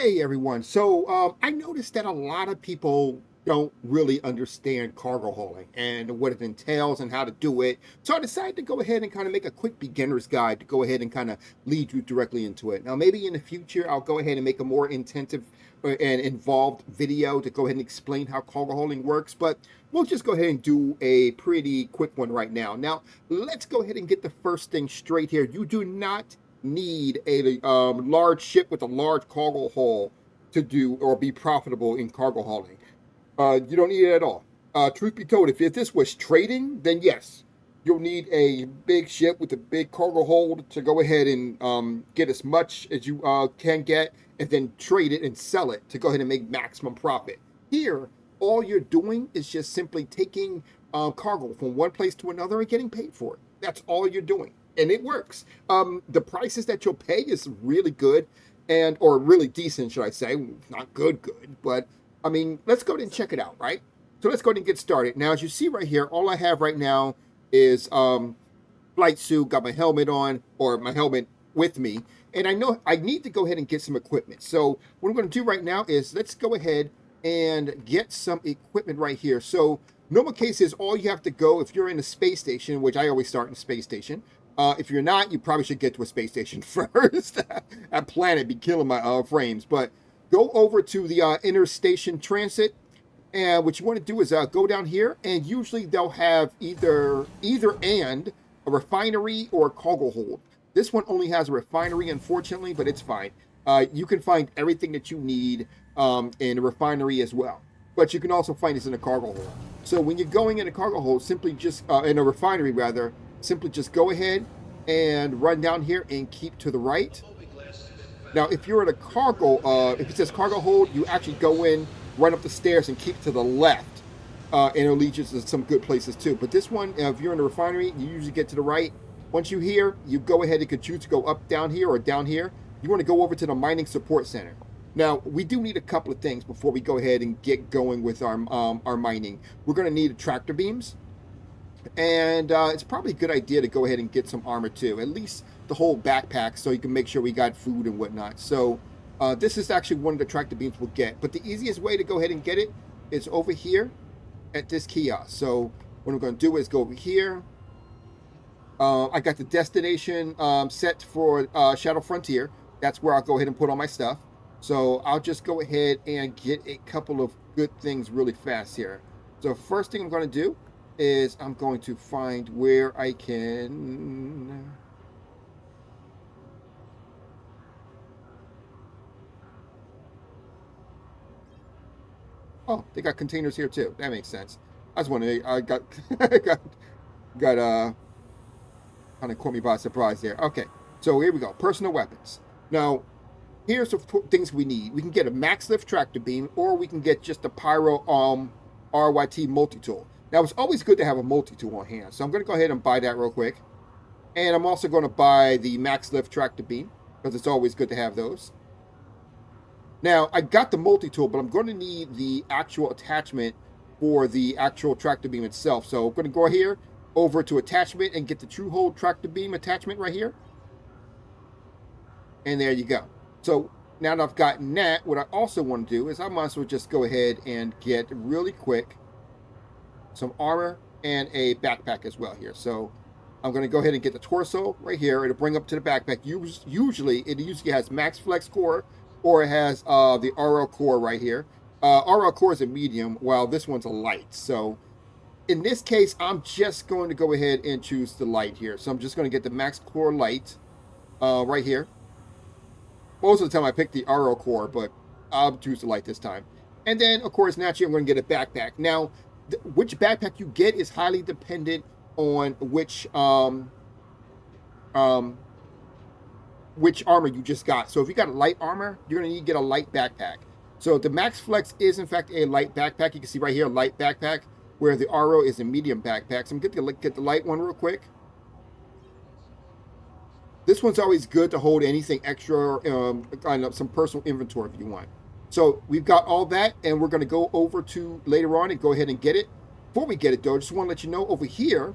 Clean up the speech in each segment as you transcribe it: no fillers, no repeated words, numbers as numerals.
Hey everyone. I noticed that a lot of people don't really understand cargo hauling and what it entails and how to do it. So I decided to go ahead and kind of make a quick beginner's guide to go ahead and kind of lead you directly into it. Now, maybe in the future, I'll go ahead and make a more intensive and involved video to go ahead and explain how cargo hauling works, but we'll just go ahead and do a pretty quick one right now. Now, let's go ahead and get the first thing straight here. You do not need a large ship with a large cargo haul to do or be profitable in cargo hauling. You don't need it at all. Truth be told, if this was trading, then yes, you'll need a big ship with a big cargo hold to go ahead and get as much as you can get and then trade it and sell it to go ahead and make maximum profit. Here, all you're doing is just simply taking cargo from one place to another and getting paid for it. That's all you're doing. And it works. The prices that you'll pay is really good or really decent, should I say. Not good, but I mean, let's go ahead and check it out, right? So let's go ahead and get started. Now, as you see right here, all I have right now is flight suit, got my helmet on, or my helmet with me. And I know I need to go ahead and get some equipment. So what I'm going to do right now is let's go ahead and get some equipment right here. So normal case is all you have to go, if you're in a space station, which I always start in a space station. If you're not, you probably should get to a space station first. That planet be killing my frames. But go over to the interstation transit, and what you want to do is go down here, and usually they'll have either and a refinery or a cargo hold. This one only has a refinery, unfortunately, but it's fine. You can find everything that you need in a refinery as well. But you can also find this in a cargo hold. So when you're going in a cargo hold, simply just in a refinery rather. Simply just go ahead and run down here and keep to the right. Now, if you're in a cargo, if it says cargo hold, you actually go in, run up the stairs, and keep to the left. And it'll lead you to some good places too. But this one, if you're in a refinery, you usually get to the right. Once you're here, you go ahead and can choose to go up, down here, or down here. You want to go over to the mining support center. Now, we do need a couple of things before we go ahead and get going with our mining. We're going to need tractor beams. And it's probably a good idea to go ahead and get some armor too, at least the whole backpack, so you can make sure we got food and whatnot. So this is actually one of the tractor beams we'll get. But the easiest way to go ahead and get it is over here at this kiosk. So what I'm going to do is go over here. I got the destination set for Shadow Frontier. That's where I'll go ahead and put all my stuff. So I'll just go ahead and get a couple of good things really fast here. So first thing I'm going to do is I'm going to find where I can. Oh, they got containers here too. That makes sense. I was wondering. I got got kind of caught me by surprise there. Okay, so here we go. Personal weapons. Now, here's the things we need. We can get a max lift tractor beam, or we can get just a pyro RYT multi-tool. Now, it's always good to have a multi-tool on hand, so I'm going to go ahead and buy that real quick. And I'm also going to buy the max lift tractor beam, because it's always good to have those. Now, I got the multi-tool, but I'm going to need the actual attachment for the actual tractor beam itself. So I'm going to go here, over to attachment, and get the True Hold tractor beam attachment right here. And there you go. So now that I've gotten that, what I also want to do is I might as well just go ahead and get really quick some armor and a backpack as well here. So I'm going to go ahead and get the torso right here. It'll bring up to the backpack. Usually it has max flex core, or it has the RL core right here. RL core is a medium, while this one's a light. So in this case, I'm just going to go ahead and choose the light here. So I'm just going to get the max core light right here. Most of the time I pick the RL core, but I'll choose the light this time. And then, of course, naturally, I'm going to get a backpack. Now, which backpack you get is highly dependent on which armor you just got. So if you got a light armor, you're going to need to get a light backpack. So the Max Flex is, in fact, a light backpack. You can see right here, light backpack, where the RO is a medium backpack. So I'm going to get the light one real quick. This one's always good to hold anything extra, some personal inventory if you want. So we've got all that, and we're going to go over to later on and go ahead and get it. Before we get it, though, I just want to let you know over here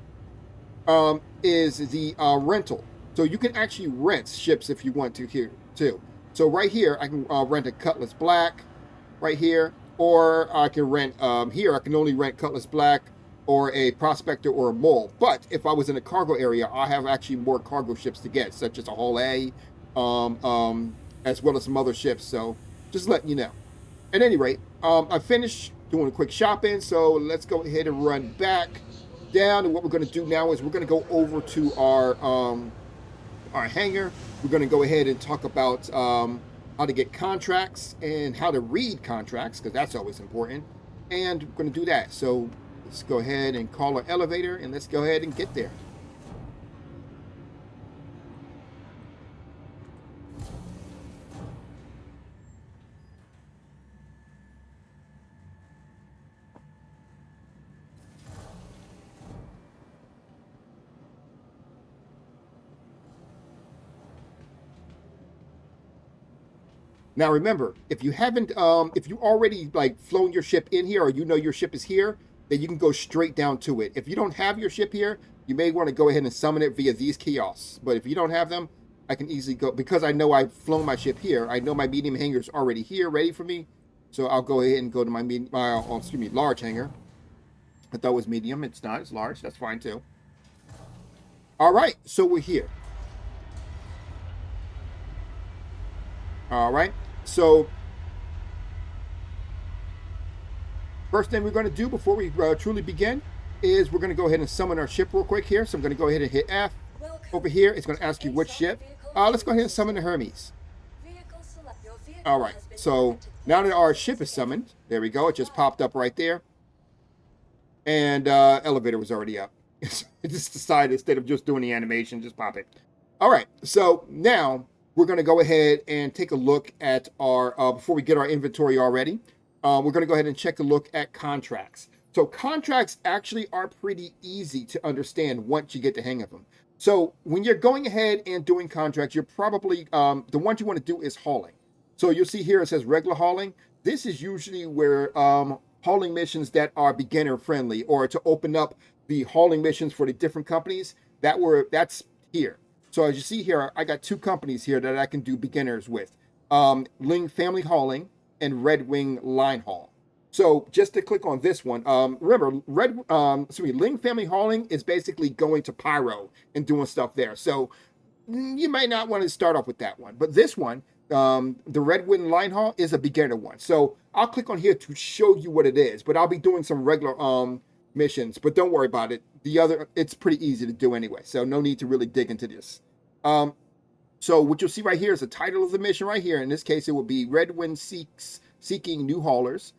is the rental. So you can actually rent ships if you want to here, too. So right here, I can rent a Cutlass Black right here, or I can rent here. I can only rent Cutlass Black or a Prospector or a Mole. But if I was in a cargo area, I have actually more cargo ships to get, such as a Hull A, um, um, as well as some other ships. So just letting you know. At any rate, I finished doing a quick shopping, so let's go ahead and run back down. And what we're going to do now is we're going to go over to our hangar. We're going to go ahead and talk about how to get contracts and how to read contracts, because that's always important. And we're going to do that. So let's go ahead and call our elevator, and let's go ahead and get there. Now remember, if you haven't, if you already like flown your ship in here, or you know your ship is here, then you can go straight down to it. If you don't have your ship here, you may want to go ahead and summon it via these kiosks. But if you don't have them, I can easily go, because I know I've flown my ship here. I know my medium hangar is already here, ready for me. So I'll go ahead and go to my large hangar. I thought it was medium. It's not. It's large. That's fine too. All right. So we're here. All right. So first thing we're going to do before we truly begin is we're going to go ahead and summon our ship real quick here. So I'm going to go ahead and hit F. Over here, it's going to ask you which ship. Let's go ahead and summon the Hermes. All right. So now that our ship is summoned, there we go. It just popped up right there. And elevator was already up. It just decided, instead of just doing the animation, just pop it. All right. So now we're going to go ahead and take a look at our, before we get our inventory already, we're going to go ahead and check a look at contracts. So contracts actually are pretty easy to understand once you get the hang of them. So when you're going ahead and doing contracts, you're probably, the ones you want to do is hauling. So you'll see here it says regular hauling. This is usually where hauling missions that are beginner friendly, or to open up the hauling missions for the different companies, that's here. So as you see here, I got two companies here that I can do beginners with. Ling Family Hauling and Red Wing Line Haul. So just to click on this one, remember, Ling Family Hauling is basically going to Pyro and doing stuff there. So you might not want to start off with that one. But this one, the Red Wing Line Haul, is a beginner one. So I'll click on here to show you what it is. But I'll be doing some regular missions, but don't worry about it. The other, it's pretty easy to do anyway, so no need to really dig into this. So what you'll see right here is the title of the mission right here. In this case, it will be Red Wind Seeking New Haulers.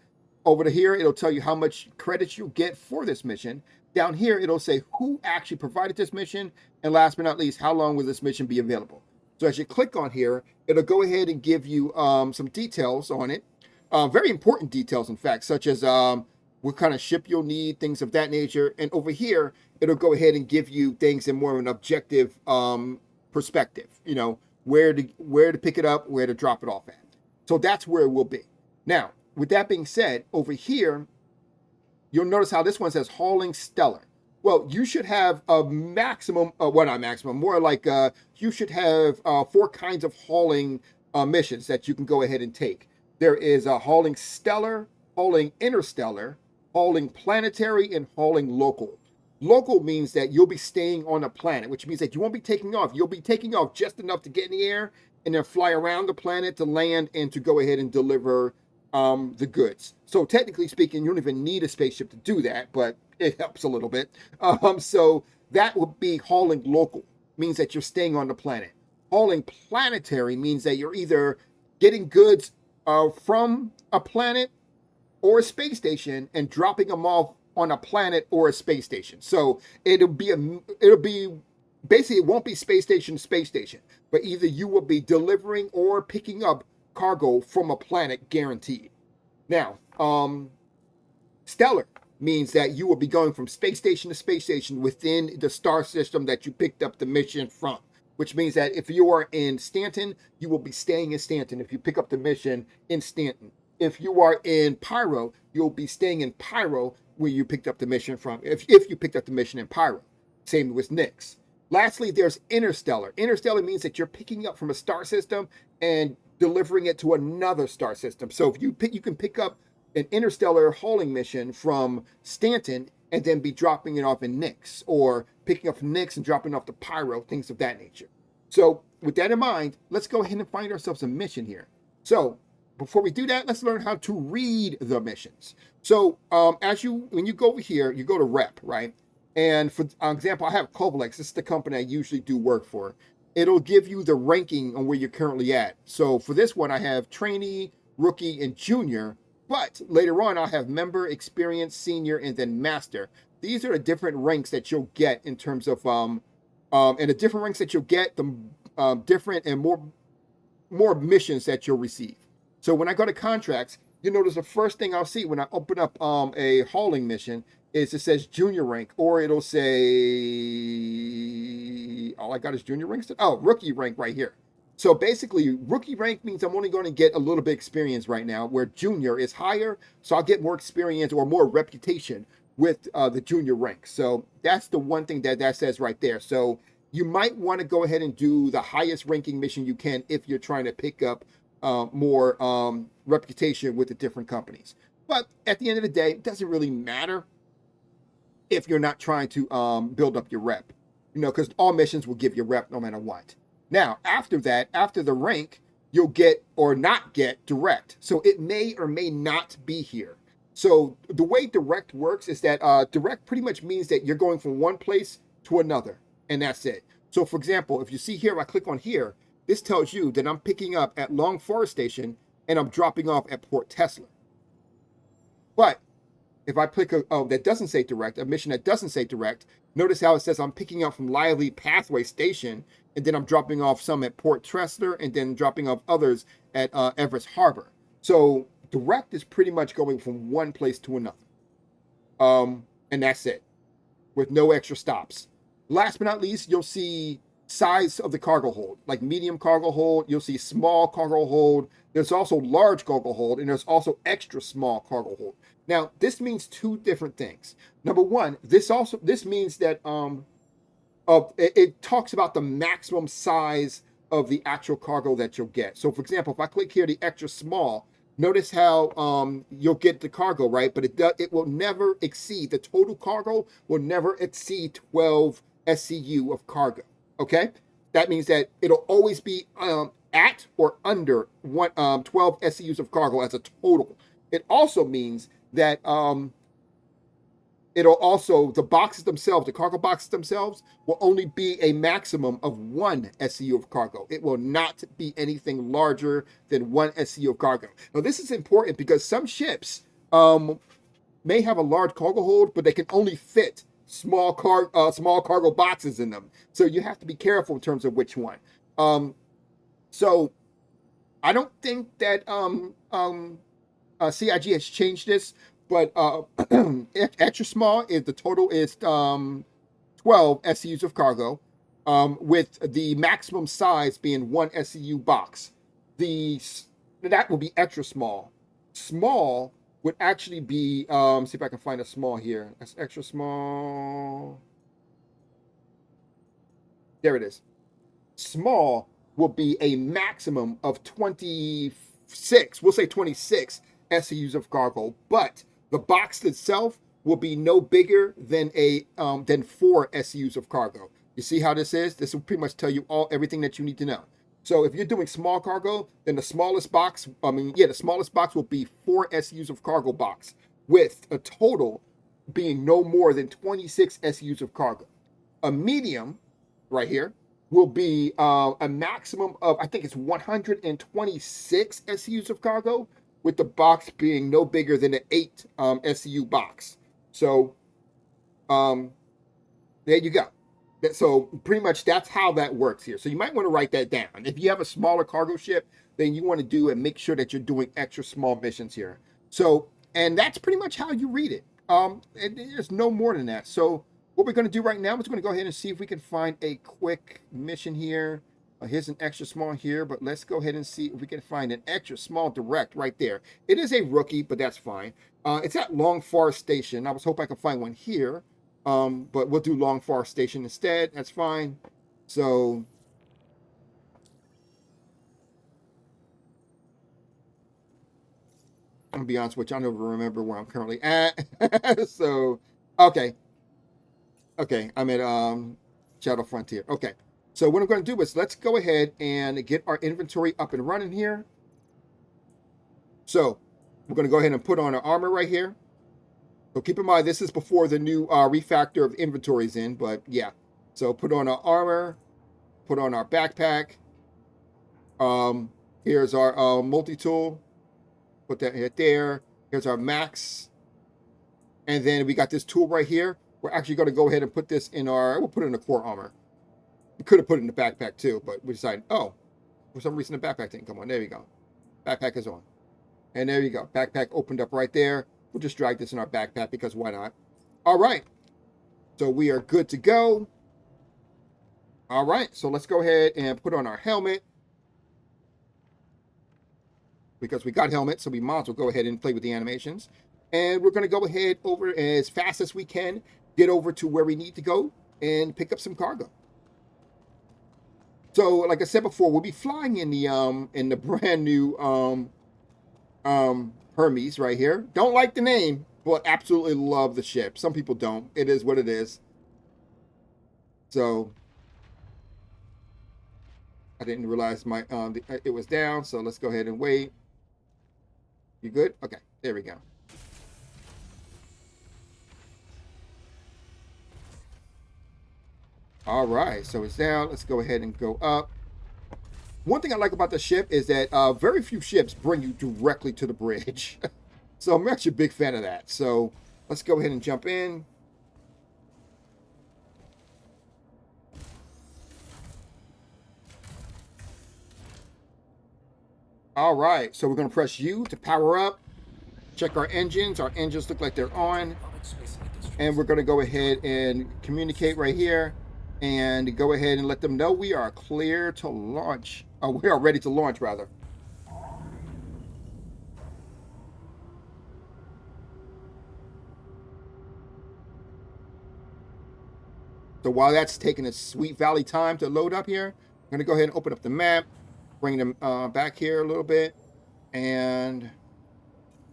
Over to here, it'll tell you how much credits you'll get for this mission. Down here, it'll say who actually provided this mission, and last but not least, how long will this mission be available. So as you click on here, it'll go ahead and give you some details on it, very important details, in fact, such as what kind of ship you'll need, things of that nature. And over here, it'll go ahead and give you things in more of an objective perspective, you know, where to pick it up, where to drop it off at. So that's where it will be. Now, with that being said, over here, you'll notice how this one says hauling stellar. Well, you should have a maximum, well, not maximum, more like you should have 4 kinds of hauling missions that you can go ahead and take. There is a hauling stellar, hauling interstellar, hauling planetary, and hauling local. Local means that you'll be staying on a planet, which means that you won't be taking off. You'll be taking off just enough to get in the air and then fly around the planet to land and to go ahead and deliver the goods. So technically speaking, you don't even need a spaceship to do that, but it helps a little bit. So that would be hauling local, means that you're staying on the planet. Hauling planetary means that you're either getting goods from a planet or a space station and dropping them off on a planet or a space station. So it'll be basically, it won't be space station, but either you will be delivering or picking up cargo from a planet, guaranteed. Now, stellar means that you will be going from space station to space station within the star system that you picked up the mission from, which means that if you are in Stanton, you will be staying in Stanton if you pick up the mission in Stanton. If you are in Pyro, you'll be staying in Pyro where you picked up the mission from, if you picked up the mission in Pyro. Same with Nyx. Lastly, there's interstellar. Interstellar means that you're picking up from a star system and delivering it to another star system. So if you can pick up an interstellar hauling mission from Stanton and then be dropping it off in Nix, or picking up from Nix and dropping off to Pyro, things of that nature. So with that in mind, let's go ahead and find ourselves a mission here. So before we do that, let's learn how to read the missions. So when you go over here, you go to rep, right? And for example, I have Kovalex. This is the company I usually do work for. It'll give you the ranking on where you're currently at. So for this one, I have trainee, rookie, and junior. But later on, I'll have member, experienced, senior, and then master. These are the different ranks that you'll get in terms of and the different ranks that you'll get, the different and more missions that you'll receive. So when I go to contracts, you notice the first thing I'll see when I open up a hauling mission is it says junior rank, or it'll say all I got is junior ranks. Oh, rookie rank right here. So basically, rookie rank means I'm only going to get a little bit experience right now, where junior is higher, so I'll get more experience or more reputation with the junior rank. So that's the one thing that says right there. So you might want to go ahead and do the highest ranking mission you can if you're trying to pick up more reputation with the different companies. But at the end of the day, it doesn't really matter if you're not trying to build up your rep, because all missions will give you rep no matter what. Now, after that, after the rank, you'll get or not get direct. So it may or may not be here. So the way direct works is that direct pretty much means that you're going from one place to another, and that's it. So for example, if you see here, I click on here, this tells you that I'm picking up at Long Forest Station and I'm dropping off at Port Tesla. But if I click that doesn't say direct, a mission that doesn't say direct, notice how it says I'm picking up from Lively Pathway Station, and then I'm dropping off some at Port Tressler, and then dropping off others at Everest Harbor. So direct is pretty much going from one place to another. And that's it, with no extra stops. Last but not least, you'll see size of the cargo hold, like medium cargo hold. You'll see small cargo hold. There's also large cargo hold, and there's also extra small cargo hold. Now, this means two different things. Number one, this means that it talks about the maximum size of the actual cargo that you'll get. So, for example, if I click here, the extra small, notice how you'll get the cargo, right? But it will never exceed, the total cargo will never exceed 12 SCU of cargo. Okay, that means that it'll always be at or under 12 SCUs of cargo as a total. It also means that the boxes themselves, the cargo boxes themselves, will only be a maximum of 1 SCU of cargo. It will not be anything larger than 1 SCU of cargo. Now, this is important because some ships may have a large cargo hold, but they can only fit small cargo boxes in them. So you have to be careful in terms of which one. So I don't think that CIG has changed this, but extra small is the total is 12 SCUs of cargo, with the maximum size being 1 SCU box. That will be extra small. Small would actually be, see if I can find a small here. That's extra small. There it is. Small will be a maximum of 26, we'll say 26 SCUs of cargo, but the box itself will be no bigger than 4 SCUs of cargo. You see how this is? This will pretty much tell you everything that you need to know. So if you're doing small cargo, then the smallest box will be 4 SCUs of cargo box, with a total being no more than 26 SCUs of cargo. A medium, right here, will be a maximum of, I think it's 126 SCUs of cargo, with the box being no bigger than an 8 SCU box. So there you go. So pretty much that's how that works here. So you might want to write that down. If you have a smaller cargo ship, then you want to do and make sure that you're doing extra small missions here. So, and that's pretty much how you read it. And there's no more than that. So what we're going to do right now is we're going to go ahead and see if we can find a quick mission here. Here's an extra small here, but let's go ahead and see if we can find an extra small direct right there. It is a rookie, but that's fine. It's at Long Forest Station. I was hoping I could find one here. But we'll do Long Forest Station instead. That's fine. So I'll be honest with you, I don't even remember where I'm currently at. So, okay. Okay, I'm at Shadow Frontier. Okay. So what I'm going to do is let's go ahead and get our inventory up and running here. So we're going to go ahead and put on our armor right here. So keep in mind, this is before the new refactor of inventories in, but yeah. So put on our armor, put on our backpack. Here's our multi-tool. Put that right there. Here's our max. And then we got this tool right here. We're actually going to go ahead and put this in we'll put it in the core armor. We could have put it in the backpack too, but we decided, oh, for some reason the backpack didn't come on. There you go. Backpack is on. And there you go. Backpack opened up right there. We'll just drag this in our backpack because why not? All right. So we are good to go. All right. So let's go ahead and put on our helmet. Because we got helmets, so we might as well go ahead and play with the animations. And we're going to go ahead over as fast as we can, get over to where we need to go and pick up some cargo. So, like I said before, we'll be flying in the brand new Hermes right here. Don't like the name, but absolutely love the ship. Some people don't. It is what it is. So I didn't realize my it was down. So let's go ahead and wait. You good? Okay, there we go. All right, so it's down. Let's go ahead and go up. One thing I like about the ship is that very few ships bring you directly to the bridge. So I'm actually a big fan of that. So let's go ahead and jump in. All right, so we're going to press U to power up. Check our engines. Our engines look like they're on. And we're going to go ahead and communicate right here. And go ahead and let them know we are clear to launch. Oh, we are ready to launch, rather. So while that's taking a sweet valley time to load up here, I'm going to go ahead and open up the map. Bring them back here a little bit and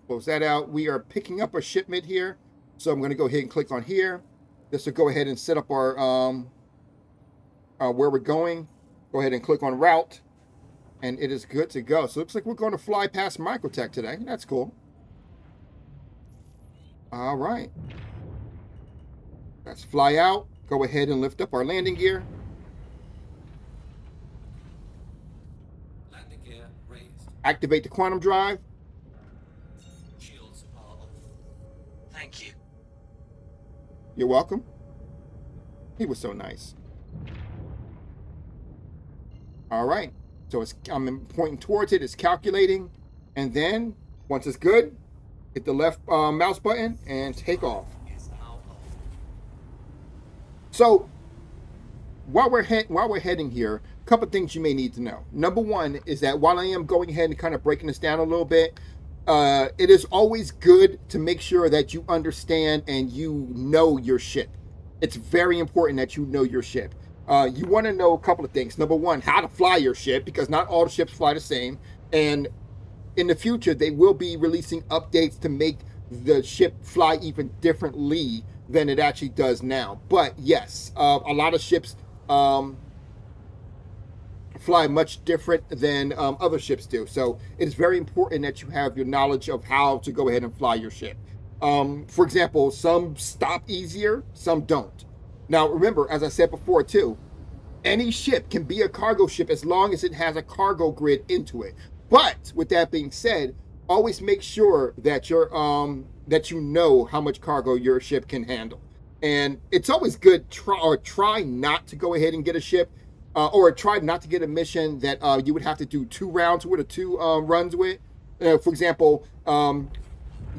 close that out. We are picking up a shipment here. So I'm going to go ahead and click on here. This will go ahead and set up our where we're going. Go ahead and click on route and it is good to go. So it looks like we're going to fly past Microtech today. That's cool. All right. Let's fly out. Go ahead and lift up our landing gear. Activate the quantum drive. Shields are off. Thank you. You're welcome. He was so nice. All right. So I'm pointing towards it. It's calculating. And then, once it's good, hit the left mouse button and take off. So, while we're heading here, a couple things you may need to know. Number one is that while I am going ahead and kind of breaking this down a little bit, it is always good to make sure that you understand and you know your ship. It's very important that you know your ship. You want to know a couple of things. Number one, how to fly your ship, because not all the ships fly the same. And in the future, they will be releasing updates to make the ship fly even differently than it actually does now. But yes, a lot of ships fly much different than other ships do. So it is very important that you have your knowledge of how to go ahead and fly your ship. For example, some stop easier, some don't. Now, remember, as I said before too, any ship can be a cargo ship as long as it has a cargo grid into it. But with that being said, always make sure that that you know how much cargo your ship can handle. And it's always good try not to go ahead and get a ship or try not to get a mission that you would have to do 2 rounds with or 2 runs with. For example,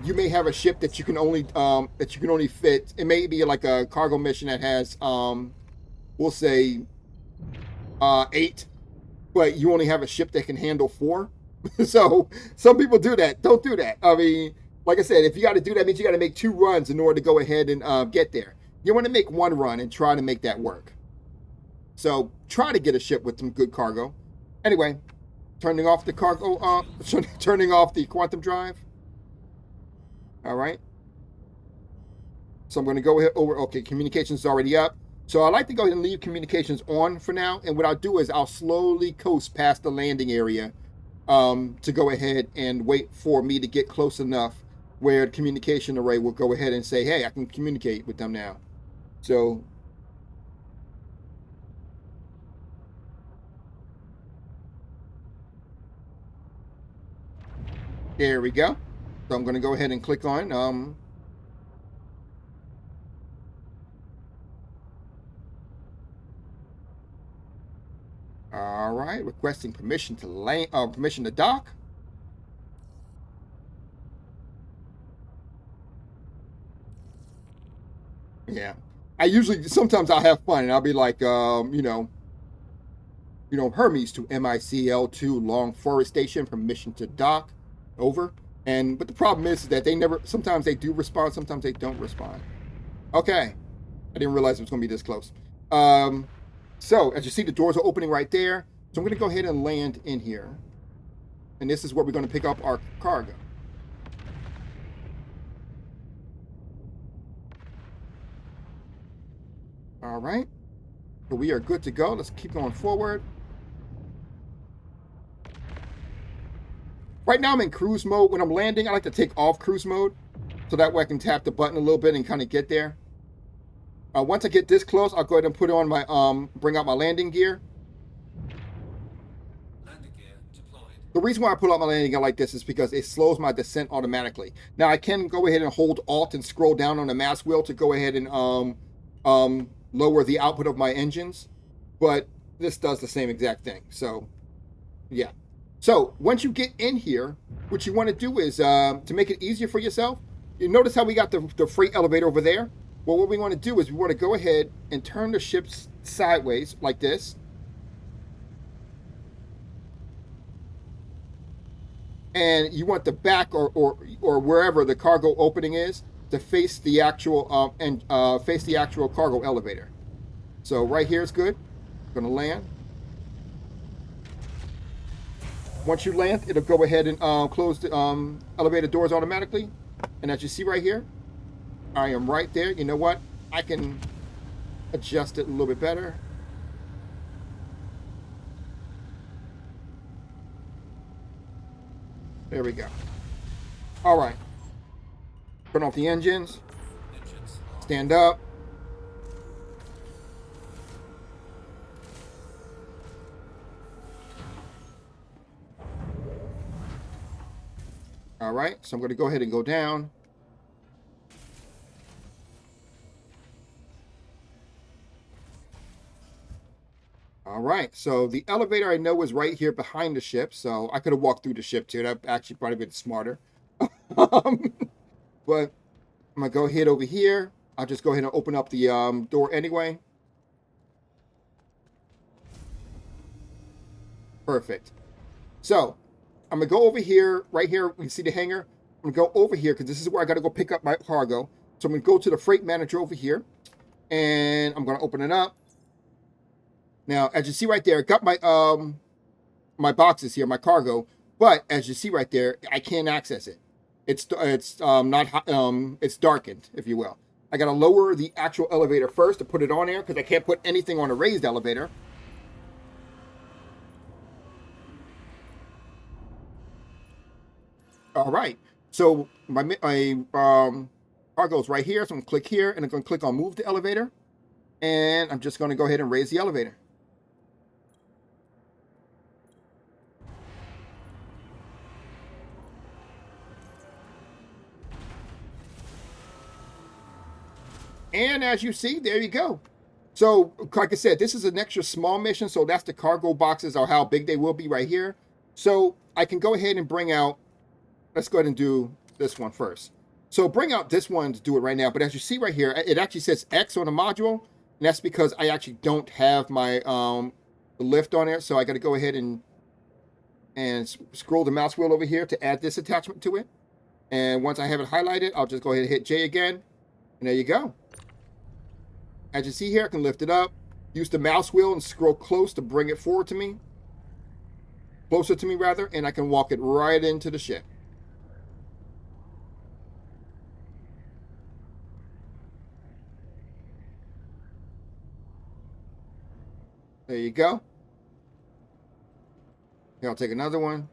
you may have a ship that you can only fit. It may be like a cargo mission that has we'll say 8, but you only have a ship that can handle 4. So some people do that. Don't do that. I mean, like I said, if you got to do that, means you got to make 2 runs in order to go ahead and get there. You want to make 1 run and try to make that work. So try to get a ship with some good cargo. Anyway, turning off the cargo, turning off the quantum drive. All right. So I'm going to go ahead over. Okay, communications is already up. So I like to go ahead and leave communications on for now. And what I'll do is I'll slowly coast past the landing area to go ahead and wait for me to get close enough where the communication array will go ahead and say, hey, I can communicate with them now. So there we go. So I'm going to go ahead and click on all right, requesting permission to land, permission to dock. Yeah, I usually sometimes I'll have fun and I'll be like, Hermes to MICL2 Long Forest Station, permission to dock, over. And but the problem is that they never. Sometimes they do respond, sometimes they don't respond. Okay, I didn't realize it was going to be this close. So as you see, the doors are opening right there. So I'm going to go ahead and land in here, and this is where we're going to pick up our cargo. All right, so we are good to go. Let's keep going forward. Right now I'm in cruise mode. When I'm landing, I like to take off cruise mode, so that way I can tap the button a little bit and kind of get there. Once I get this close, I'll go ahead and put on my bring out my landing gear. Landing gear deployed. The reason why I pull out my landing gear like this is because it slows my descent automatically. Now I can go ahead and hold Alt and scroll down on the mouse wheel to go ahead and lower the output of my engines, but this does the same exact thing. So yeah. So once you get in here, what you want to do is to make it easier for yourself, you notice how we got the freight elevator over there? Well, what we want to do is we want to go ahead and turn the ships sideways like this. And you want the back or wherever the cargo opening is to face the actual face the actual cargo elevator. So right here is good. I'm going to land. Once you land, it'll go ahead and close the elevator doors automatically. And as you see right here, I am right there. You know what? I can adjust it a little bit better. There we go. All right. Turn off the engines. Stand up. All right. So I'm going to go ahead and go down. All right, so the elevator I know is right here behind the ship, so I could have walked through the ship too. That actually probably been smarter. But I'm gonna go ahead over here. I'll just go ahead and open up the door anyway. Perfect. So I'm gonna go over here, right here. We can see the hangar. I'm gonna go over here because this is where I gotta go pick up my cargo. So I'm gonna go to the freight manager over here, and I'm gonna open it up. Now, as you see right there, I got my my boxes here, my cargo, but as you see right there, I can't access it. It's not it's darkened, if you will. I gotta lower the actual elevator first to put it on there because I can't put anything on a raised elevator. All right, so my cargo is right here, so I'm gonna click here and I'm gonna click on move the elevator, and I'm just gonna go ahead and raise the elevator. And as you see, there you go. So, like I said, this is an extra small mission. So that's the cargo boxes or how big they will be right here. So I can go ahead and bring out, let's go ahead and do this one first. So bring out this one to do it right now. But as you see right here, it actually says X on the module. And that's because I actually don't have my lift on there. So I got to go ahead and scroll the mouse wheel over here to add this attachment to it. And once I have it highlighted, I'll just go ahead and hit J again. And there you go. As you see here, I can lift it up, use the mouse wheel and scroll close to bring it forward to me, closer to me rather, and I can walk it right into the ship. There you go. Here, I'll take another one.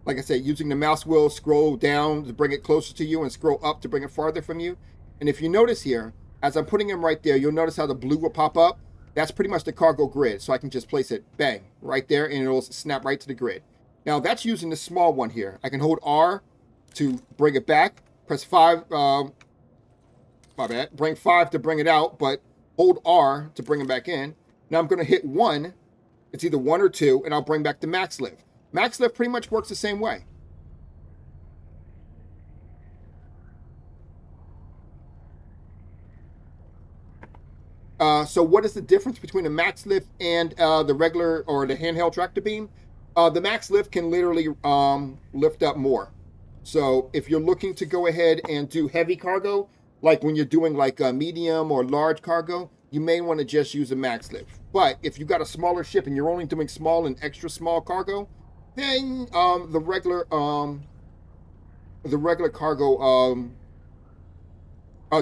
Like I said, using the mouse wheel, scroll down to bring it closer to you and scroll up to bring it farther from you. And if you notice here, as I'm putting them right there, you'll notice how the blue will pop up. That's pretty much the cargo grid. So I can just place it, bang, right there, and it'll snap right to the grid. Now that's using the small one here. I can hold R to bring it back, press 5, my bad, bring 5 to bring it out, but hold R to bring it back in. Now I'm going to hit 1. It's either 1 or 2, and I'll bring back the max lift. Max lift pretty much works the same way. So what is the difference between the max lift and the regular or the handheld tractor beam? The max lift can literally lift up more. So if you're looking to go ahead and do heavy cargo, like when you're doing like a medium or large cargo, you may want to just use a max lift. But if you got a smaller ship and you're only doing small and extra small cargo, then the regular cargo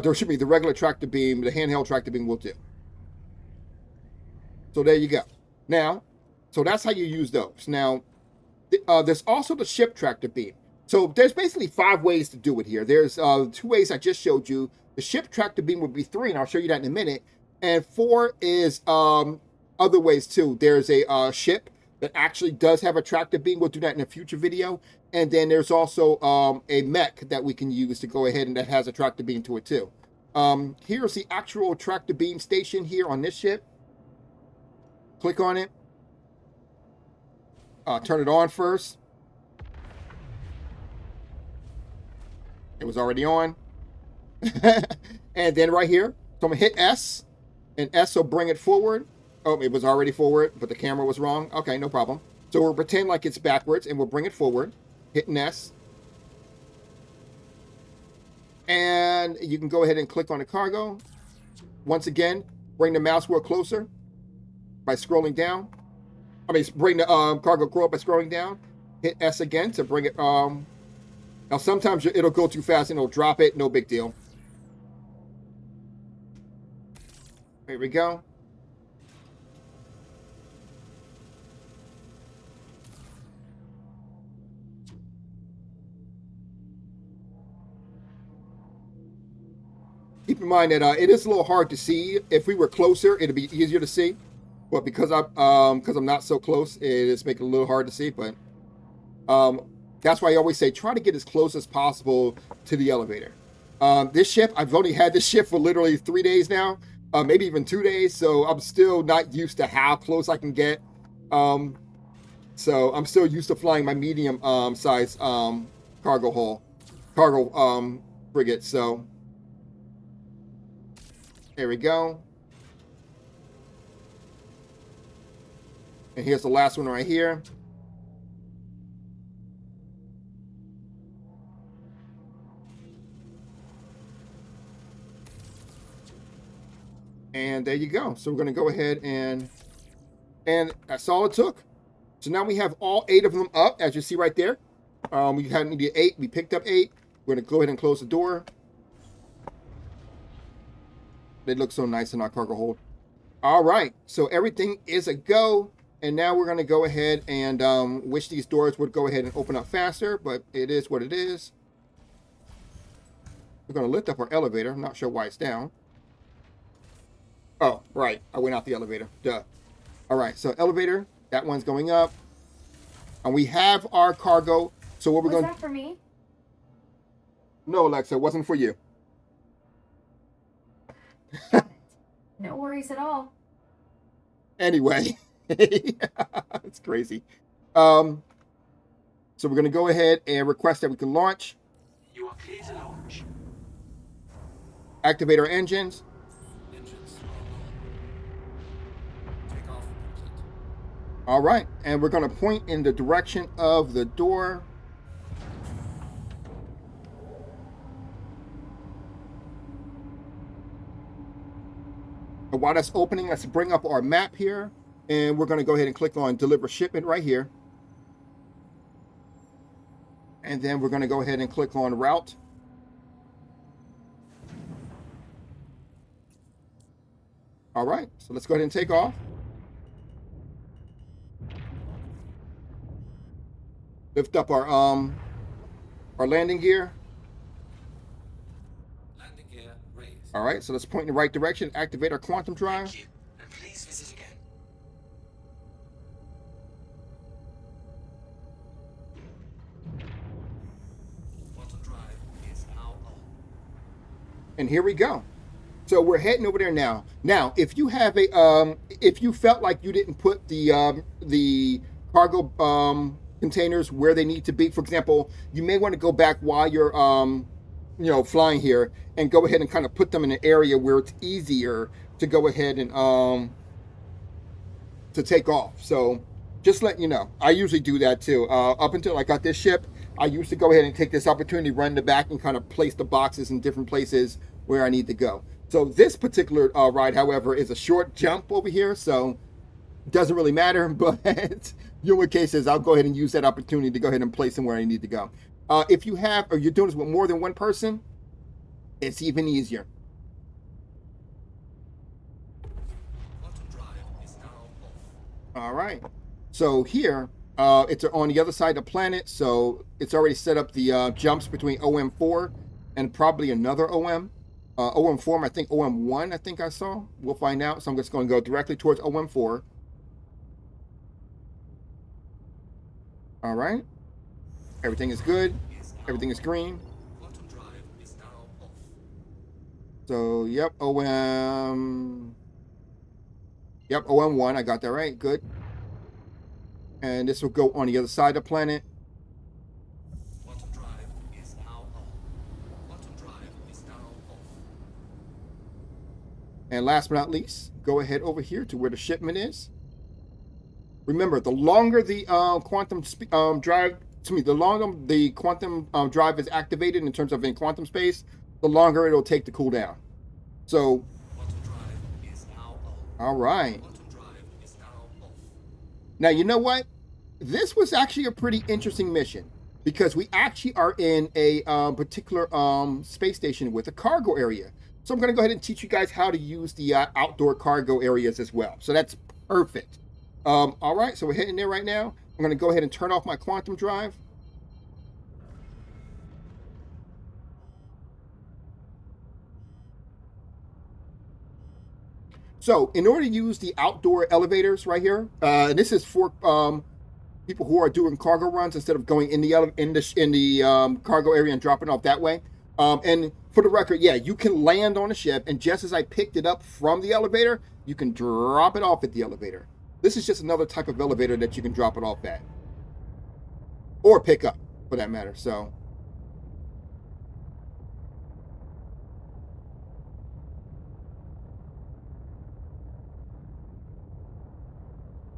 there should be the regular tractor beam, the handheld tractor beam will do. So there you go. Now, so that's how you use those. Now, there's also the ship tractor beam. So there's basically 5 ways to do it here. There's 2 ways I just showed you. The ship tractor beam would be 3, and I'll show you that in a minute. And 4 is other ways too. There's a ship that actually does have a tractor beam. We'll do that in a future video. And then there's also a mech that we can use to go ahead and that has a tractor beam to it too. Here's the actual tractor beam station here on this ship. Click on it. Turn it on first. It was already on. And then right here, so I'm gonna hit S, and S will bring it forward. Oh, it was already forward, but the camera was wrong. Okay, no problem. So we'll pretend like it's backwards, and we'll bring it forward. Hitting S. And you can go ahead and click on the cargo. Once again, bring the mouse wheel closer by scrolling down. I mean, bring the cargo grow up by scrolling down. Hit S again to bring it. Now, sometimes it'll go too fast and it'll drop it. No big deal. There we go. Keep in mind that it is a little hard to see. If we were closer, it'd be easier to see. But because I'm not so close, it is making it a little hard to see. But that's why I always say try to get as close as possible to the elevator. This ship, I've only had this ship for literally 3 days now, maybe even 2 days. So I'm still not used to how close I can get. So I'm still used to flying my medium size cargo frigate. So there we go. And here's the last one right here. And there you go. So we're going to go ahead and that's all it took. So now we have all 8 of them up, as you see right there. We had needed 8. We picked up 8. We're going to go ahead and close the door. They look so nice in our cargo hold. All right. So everything is a go. And now we're going to go ahead and wish these doors would go ahead and open up faster. But it is what it is. We're going to lift up our elevator. I'm not sure why it's down. Oh, right. I went out the elevator. Duh. All right. So elevator. That one's going up. And we have our cargo. So what we're going to... Was that for me? No, Alexa. It wasn't for you. No worries at all. Anyway. It's crazy. So we're going to go ahead and request that we can launch. You are clear to launch. Activate our engines. All right, and we're going to point in the direction of the door. And while that's opening, let's bring up our map here, and we're going to go ahead and click on Deliver Shipment right here. And then we're going to go ahead and click on route. All right, so let's go ahead and take off. Lift up our landing gear. Landing gear raised. All right, so let's point in the right direction. Activate our quantum drive. Thank you, and please visit again. Quantum drive is now on. And here we go. So we're heading over there now. Now, if you have a if you felt like you didn't put the cargo containers where they need to be, for example, you may want to go back while you're flying here and go ahead and kind of put them in an area where it's easier to go ahead and to take off. So just letting you know, I usually do that too. Up until I got this ship, I used to go ahead and take this opportunity, run in the back, and kind of place the boxes in different places where I need to go. So this particular ride, however, is a short jump over here, so it doesn't really matter. But in cases, I'll go ahead and use that opportunity to go ahead and place them where I need to go. If you have, or you're doing this with more than one person, it's even easier. Quantum drive is now off. All right. So here, it's on the other side of the planet, so it's already set up the jumps between OM4 and probably another OM. OM4, I think OM1, I think I saw. We'll find out. So I'm just going to go directly towards OM4. All right. Everything is good. Everything is green. Quantum drive is now off. So, yep, Yep, OM1, I got that right. Good. And this will go on the other side of the planet. Quantum drive is now on. Quantum drive is now off. And last but not least, go ahead over here to where the shipment is. Remember, the longer the quantum drive, the longer the quantum drive is activated in terms of in quantum space, the longer it'll take to cool down. So, Quantum drive is now on. all right. Quantum drive is now off. Now, you know what? This was actually a pretty interesting mission because we actually are in a particular space station with a cargo area. So I'm going to go ahead and teach you guys how to use the outdoor cargo areas as well. So that's perfect. All right, so we're heading there right now. I'm going to go ahead and turn off my quantum drive. So in order to use the outdoor elevators right here, and this is for people who are doing cargo runs instead of going in the cargo area and dropping off that way. And for the record, yeah, you can land on a ship, and just as I picked it up from the elevator, you can drop it off at the elevator. This is just another type of elevator that you can drop it off at, or pick up, for that matter. So,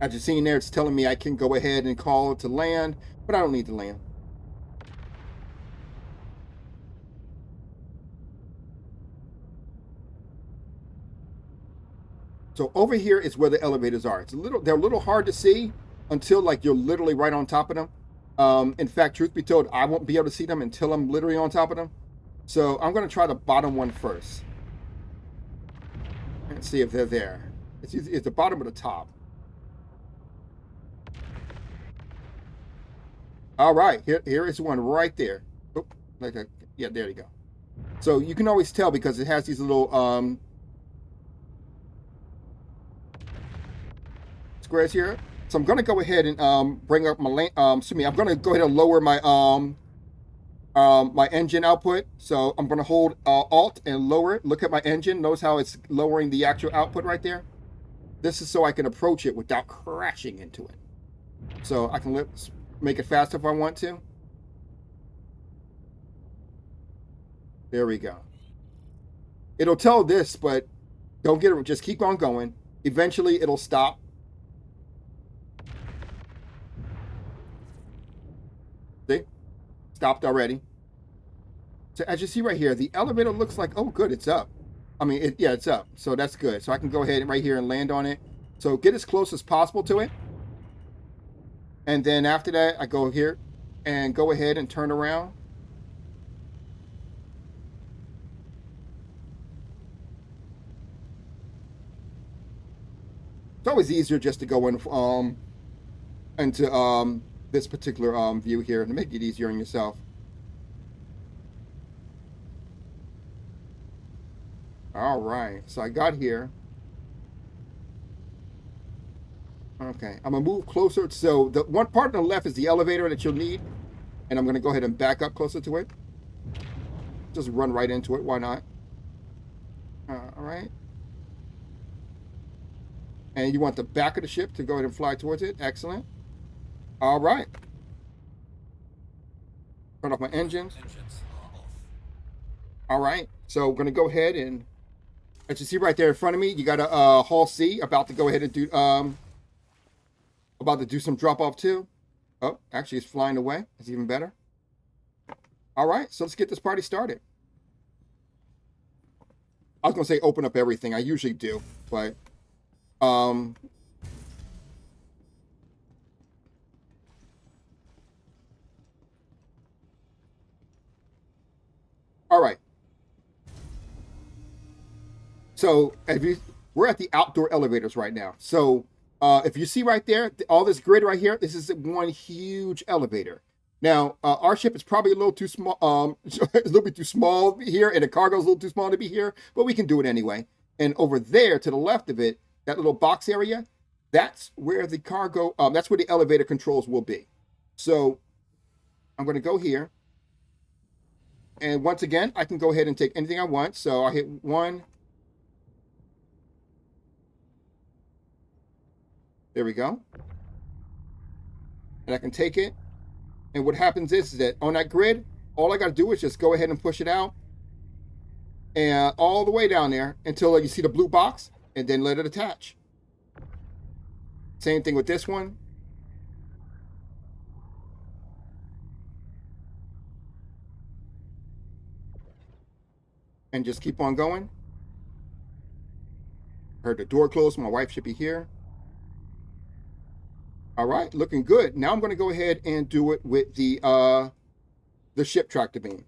as you're seeing there, it's telling me I can go ahead and call it to land, but I don't need to land. So over here is where the elevators are. They're a little hard to see until like you're literally right on top of them. In fact, truth be told, I won't be able to see them until I'm literally on top of them. So I'm going to try the bottom one first and see if they're there. It's the bottom or the top. All right, here is one right there. Oh, yeah, there you go. So you can always tell because it has these little squares here. So I'm going to go ahead and bring up my I'm going to go ahead and lower my my engine output. So I'm going to hold Alt and lower it. Look at my engine. Notice how it's lowering the actual output right there. This is so I can approach it without crashing into it. So I can make it faster if I want to. There we go. It'll tell this, but don't get it. Just keep on going. Eventually, it'll stop. See? Stopped already. So as you see right here, the elevator looks like, oh, good, it's up. I mean, yeah, it's up. So that's good. So I can go ahead and right here and land on it. So get as close as possible to it. And then after that, I go here and go ahead and turn around. It's always easier just to go in into this particular view here to make it easier on yourself. All right, so I got here. Okay, I'm gonna move closer. So the one part on the left is the elevator that you'll need, and I'm gonna go ahead and back up closer to it. Just run right into it. Why not? All right. And you want the back of the ship to go ahead and fly towards it. Excellent. All right. Turn off my engines. Engines are off. All right. So we're gonna go ahead and, as you see right there in front of me, you got a Hull C about to go ahead and do about to do some drop off too. Oh, actually, it's flying away. It's even better. All right. So let's get this party started. I was gonna say open up everything. I usually do, but all right. So we're at the outdoor elevators right now. So if you see right there, all this grid right here, this is one huge elevator. Now, our ship is probably a little too small, a little bit too small here, and the cargo is a little too small to be here, but we can do it anyway. And over there to the left of it, that little box area, that's where the cargo, that's where the elevator controls will be. So I'm going to go here. And once again, I can go ahead and take anything I want. So I hit 1. There we go. And I can take it. And what happens is that on that grid, all I got to do is just go ahead and push it out. And all the way down there until you see the blue box, and then let it attach. Same thing with this one. And just keep on going. Heard the door close. My wife should be here. All right, looking good. Now I'm going to go ahead and do it with the ship tractor beam.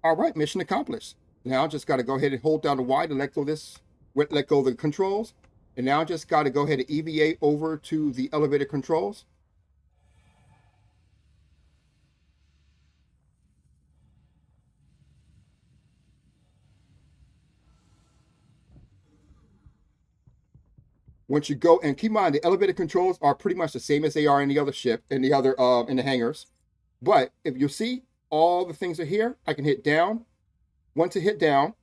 All right, mission accomplished. Now I just got to go ahead and hold down the Y to let go let go of the controls. And now I just got to go ahead and EVA over to the elevator controls. Once you go, and keep in mind the elevator controls are pretty much the same as they are in the other ship, in the hangars. But if you see all the things are here, I can hit down. Once I hit down,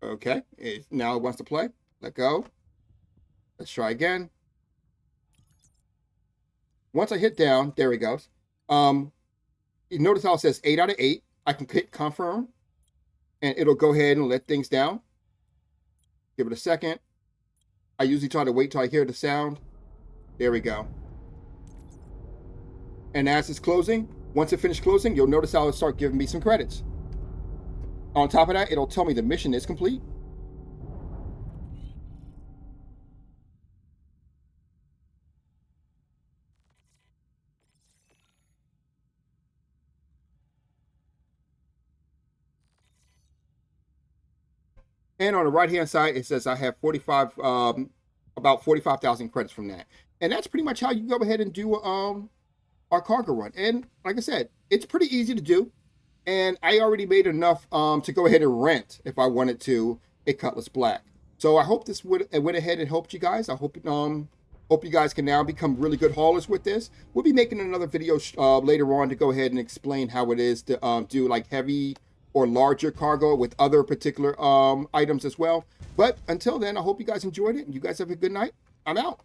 okay, now it wants to play. Let go. Let's try again. Once I hit down, there it goes. You notice how it says 8 out of 8. I can hit confirm. and it'll go ahead and let things down. Give it a second. I usually try to wait till I hear the sound. There we go. And as it's closing, once it finishes closing, you'll notice how it'll start giving me some credits. On top of that, it'll tell me the mission is complete. And on the right-hand side, it says I have about 45,000 credits from that. And that's pretty much how you go ahead and do our cargo run. And like I said, it's pretty easy to do. And I already made enough to go ahead and rent, if I wanted to, a Cutlass Black. So I hope this went ahead and helped you guys. I hope you guys can now become really good haulers with this. We'll be making another video later on to go ahead and explain how it is to do like heavy or larger cargo with other particular items as well. But until then, I hope you guys enjoyed it. You guys have a good night. I'm out.